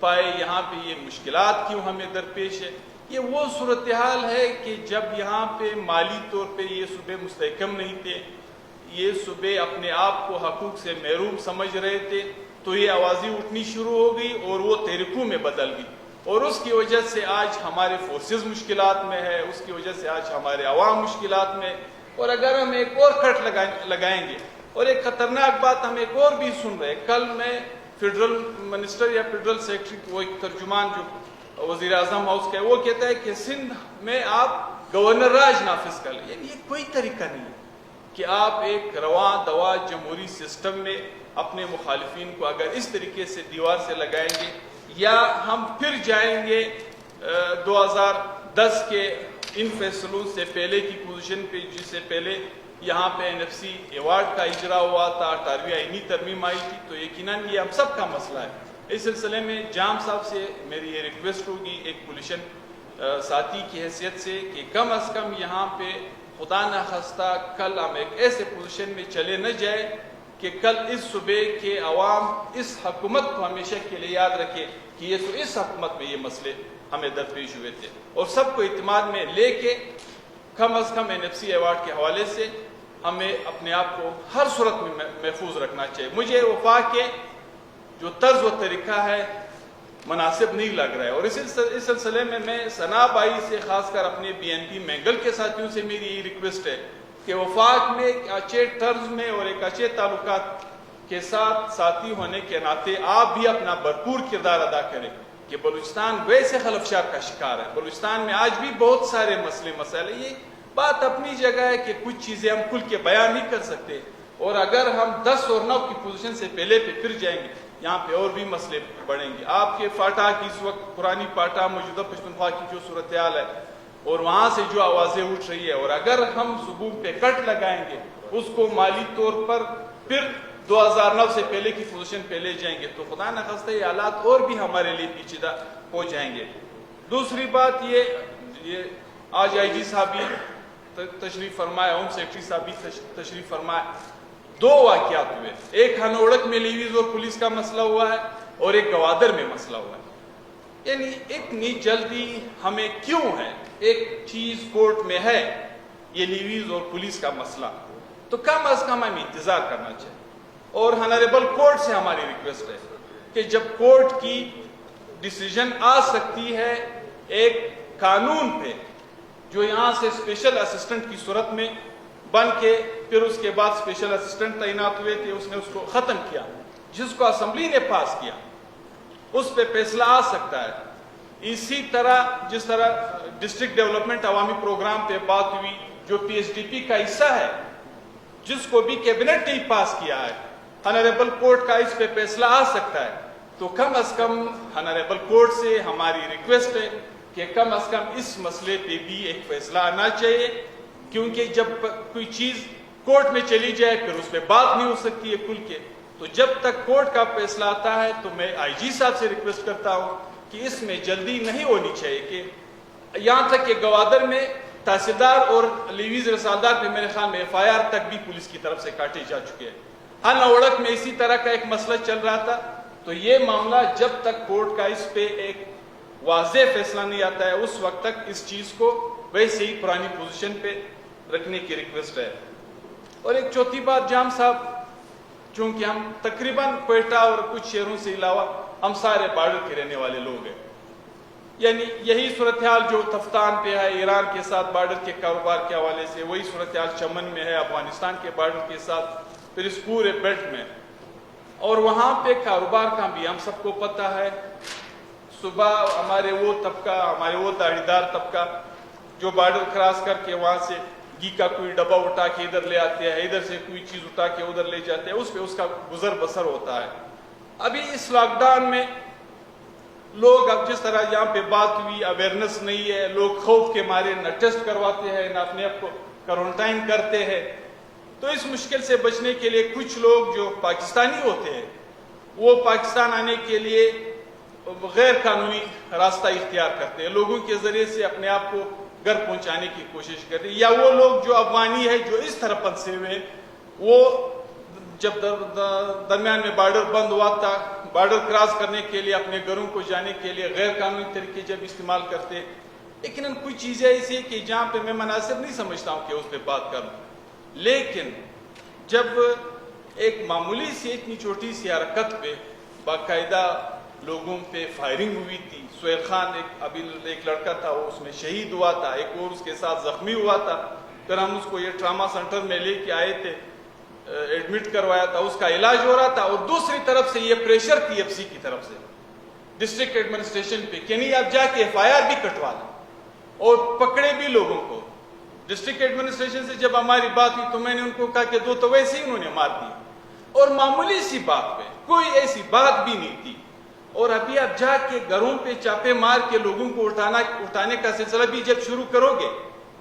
پائے یہاں پہ یہ مشکلات کیوں ہمیں درپیش ہے. یہ وہ صورتحال ہے کہ جب یہاں پہ مالی طور پہ یہ صوبے مستحکم نہیں تھے, یہ صوبے اپنے آپ کو حقوق سے محروم سمجھ رہے تھے, تو یہ آوازیں اٹھنی شروع ہو گئی اور وہ تحریکوں میں بدل گئی, اور اس کی وجہ سے آج ہمارے فورسز مشکلات میں ہے, اس کی وجہ سے آج ہمارے عوام مشکلات میں. اور اگر ہم ایک اور کٹ لگائیں گے, اور ایک خطرناک بات ہم ایک اور بھی سن رہے, کل میں فیڈرل منسٹر یا فیڈرل سیکرٹری, وہ ایک ترجمان جو وزیر اعظم ہاؤس کا ہے, وہ کہتا ہے کہ سندھ میں آپ گورنر راج نافذ کر لیں. یعنی یہ کوئی طریقہ نہیں ہے کہ آپ ایک رواں دوا جمہوری سسٹم میں اپنے مخالفین کو اگر اس طریقے سے دیوار سے لگائیں گے, یا ہم پھر جائیں گے 2010 کے ان فیصلوں سے پہلے کی پوزیشن پہ, جس سے پہلے یہاں پہ NFC ایوارڈ کا اجرا ہوا تھا, 18ویں آئینی ترمیم آئی تھی, تو یقیناً یہ ہم سب کا مسئلہ ہے. اس سلسلے میں جام صاحب سے میری یہ ریکویسٹ ہوگی ایک پولیشن ساتھی کی حیثیت سے, کہ کم از کم یہاں پہ خدا نہ خواستہ کل ہم ایک ایسے پوزیشن میں چلے نہ جائے کہ کل اس صوبے کے عوام اس حکومت کو ہمیشہ کے لیے یاد رکھے کہ یہ تو اس حکومت میں یہ مسئلے ہمیں درپیش ہوئے تھے, اور سب کو اعتماد میں لے کے کم از کم NFC ایوارڈ کے حوالے سے ہمیں اپنے آپ کو ہر صورت میں محفوظ رکھنا چاہیے. مجھے وفاق کے جو طرز و طریقہ ہے مناسب نہیں لگ رہا ہے, اور اس سلسلے میں ثنا بھائی سے, خاص کر اپنے BNP مینگل کے ساتھیوں سے میری یہ ریکویسٹ ہے کہ وفاق میں ایک اچھے طرز میں اور ایک اچھے تعلقات کے ساتھ ساتھی ہونے کے ناطے آپ بھی اپنا بھرپور کردار ادا کریں کہ بلوچستان ویسے خلفشار کا شکار ہے. بلوچستان میں آج بھی بہت سارے مسائل, یہ بات اپنی جگہ ہے کہ کچھ چیزیں ہم کھل کے بیان نہیں کر سکتے, اور اگر ہم 10 اور 9 کی پوزیشن سے پہلے پھر جائیں گے, یہاں پہ اور بھی مسئلے بڑھیں گے. آپ کے فاٹا کی اس وقت پرانی فاٹا موجودہ پشتونخوا کی جو صورتحال ہے, اور وہاں سے جو آوازیں اٹھ رہی ہے, اور اگر ہم صوبوں پہ کٹ لگائیں گے, اس کو مالی طور پر پھر 2009 سے پہلے کی پوزیشن پہ لے جائیں گے, تو خدا نخواستہ یہ حالات اور بھی ہمارے لیے پیچیدہ ہو جائیں گے. دوسری بات یہ آج IG صاحب بھی تشریف فرمائے, ہوم سیکرٹری صاحب بھی تشریف فرمائے, 2 واقعات ہوئے, ایک ہنوڑک میں لیویز اور پولیس کا مسئلہ ہوا ہے, اور ایک گوادر میں مسئلہ ہوا ہے. یعنی اتنی جلدی ہمیں کیوں ہے؟ ایک چیز کورٹ میں ہے, یہ لیویز اور پولیس کا مسئلہ, تو کم از کم ہمیں انتظار کرنا چاہیے. اور ہنریبل کورٹ سے ہماری ریکویسٹ ہے کہ جب کورٹ کی ڈیسیژن آ سکتی ہے ایک قانون پہ, جو یہاں سے اسپیشل اسسٹنٹ کی صورت میں بن کے پھر اس کے بعد اسپیشل اسسٹنٹ تعینات ہوئے تھے, اس نے اس کو ختم کیا, جس کو اسمبلی نے پاس کیا, اس پہ فیصلہ آ سکتا ہے. اسی طرح جس طرح ڈسٹرکٹ ڈیولپمنٹ عوامی پروگرام پہ بات ہوئی, جو PSDP کا حصہ ہے, جس کو بھی کیبنٹ نے پاس کیا ہے, ہنریبل کورٹ کا اس پہ فیصلہ آ سکتا ہے. تو کم از کم ہنریبل کورٹ سے ہماری ریکویسٹ ہے کہ کم از کم اس مسئلے پہ بھی ایک فیصلہ آنا چاہیے, کیونکہ جب کوئی چیز کورٹ میں چلی جائے پھر اس پہ بات نہیں ہو سکتی ہے کھل کے. تو جب تک کورٹ کا فیصلہ آتا ہے تو میں IG صاحب سے ریکویسٹ کرتا ہوں کہ اس میں جلدی نہیں ہونی چاہیے, کہ یہاں تک کہ گوادر میں تحصیلدار اور لیویز رسالدار پہ میرے خیال میں FIR تک بھی پولیس کی طرف سے کاٹے جا چکے ہیں. ہنوڑک میں اسی طرح کا ایک مسئلہ چل رہا تھا. تو یہ معاملہ جب تک کورٹ کا اس پہ ایک واضح فیصلہ نہیں آتا ہے, اس وقت تک اس چیز کو ویسے ہی پرانی پوزیشن پہ رکھنے کی ریکویسٹ ہے. اور ایک چوتھی بات جام صاحب, چونکہ ہم تقریباً کوئٹہ اور کچھ شہروں سے علاوہ ہم سارے بارڈر کے رہنے والے لوگ ہیں, یعنی یہی صورتحال جو تفتان پہ ہے ایران کے ساتھ بارڈر کے کاروبار کے حوالے سے, وہی صورتحال چمن میں ہے افغانستان کے بارڈر کے ساتھ, پھر اس پورے بیلٹ میں. اور وہاں پہ کاروبار کا بھی ہم سب کو پتہ ہے. صبح ہمارے وہ طبقہ, ہمارے وہ داڑھی دار طبقہ جو بارڈر کراس کر کے وہاں سے گھی کا کوئی ڈبہ اٹھا کے ادھر لے آتے ہیں, ادھر سے کوئی چیز اٹھا کے ادھر لے جاتے ہیں, اس پہ اس کا گزر بسر ہوتا ہے. ابھی اس لاک ڈاؤن میں لوگ, اب جس طرح یہاں پہ بات ہوئی, اویئرنیس نہیں ہے, لوگ خوف کے مارے نہ ٹیسٹ کرواتے ہیں نہ اپنے آپ کو کوارنٹائن کرتے ہیں. تو اس مشکل سے بچنے کے لیے کچھ لوگ جو پاکستانی ہوتے ہیں وہ پاکستان آنے کے لیے غیر قانونی راستہ اختیار کرتے ہیں, لوگوں کے ذریعے سے اپنے آپ کو گھر پہنچانے کی کوشش کرتے ہیں. یا وہ لوگ جو افغانی ہے جو اس طرح پھنسے ہوئے, وہ جب درمیان میں بارڈر بند ہوا تھا، بارڈر کراس کرنے کے لیے اپنے گھروں کو جانے کے لیے غیر قانونی طریقے جب استعمال کرتے، لیکن کچھ چیزیں ایسی ہیں کہ جہاں پہ میں مناسب نہیں سمجھتا ہوں کہ اس پہ بات کروں. لیکن جب ایک معمولی سی اتنی چھوٹی سی حرکت پہ باقاعدہ لوگوں پہ فائرنگ ہوئی تھی، سہیل خان ایک لڑکا تھا، وہ اس میں شہید ہوا تھا، ایک اور اس کے ساتھ زخمی ہوا تھا، پھر ہم اس کو یہ ٹراما سینٹر میں لے کے آئے تھے، ایڈمٹ کروایا تھا، اس کا علاج ہو رہا تھا. اور دوسری طرف سے یہ پریشر پی ایف سی کی طرف سے ڈسٹرکٹ ایڈمنسٹریشن پہ کہ نہیں آپ جا کے ایف آئی آر بھی کٹوا لیں اور پکڑے بھی لوگوں کو. ڈسٹرکٹ ایڈمنسٹریشن سے جب ہماری بات ہوئی تو میں نے ان کو کہا کہ دو تو ویسے ہی انہوں نے مار دی، اور معمولی سی بات پہ کوئی ایسی بات بھی نہیں تھی. اور ابھی آپ جا کے گھروں پہ چاپے مار کے لوگوں کو اٹھانے کا سلسلہ بھی جب شروع کرو گے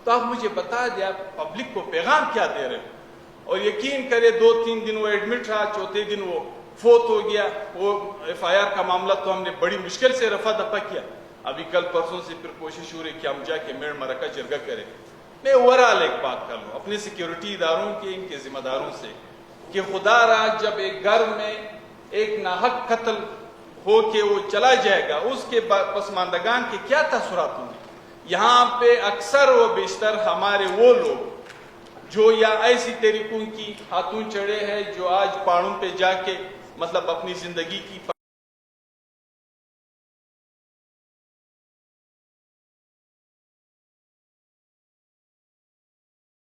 تو آپ مجھے بتا دیں آپ پبلک کو پیغام کیا دے رہے ہو. اور یقین کرے 2-3 دن وہ ایڈمٹ رہا، چوتھے دن وہ فوت ہو گیا. وہ ایف آئی آر کا معاملہ تو ہم نے بڑی مشکل سے رفع دفع کیا. ابھی کل پرسوں سے پھر کوشش ہو رہی کہ ہم جا کے میڑ مرکہ جرگہ کریں. میں اوورال ایک بات کر لوں اپنے سیکیورٹی اداروں کے، ان کے ذمہ داروں سے، کہ خدا را جب ایک گھر میں ایک ناحق قتل ہو کے وہ چلا جائے گا، اس کے پسماندگان کے کیا تاثرات ہوں گے. یہاں پہ اکثر و بیشتر ہمارے وہ لوگ جو یا ایسی طریقوں کی ہاتھوں چڑھے ہیں جو آج پہاڑوں پہ جا کے مطلب اپنی زندگی کی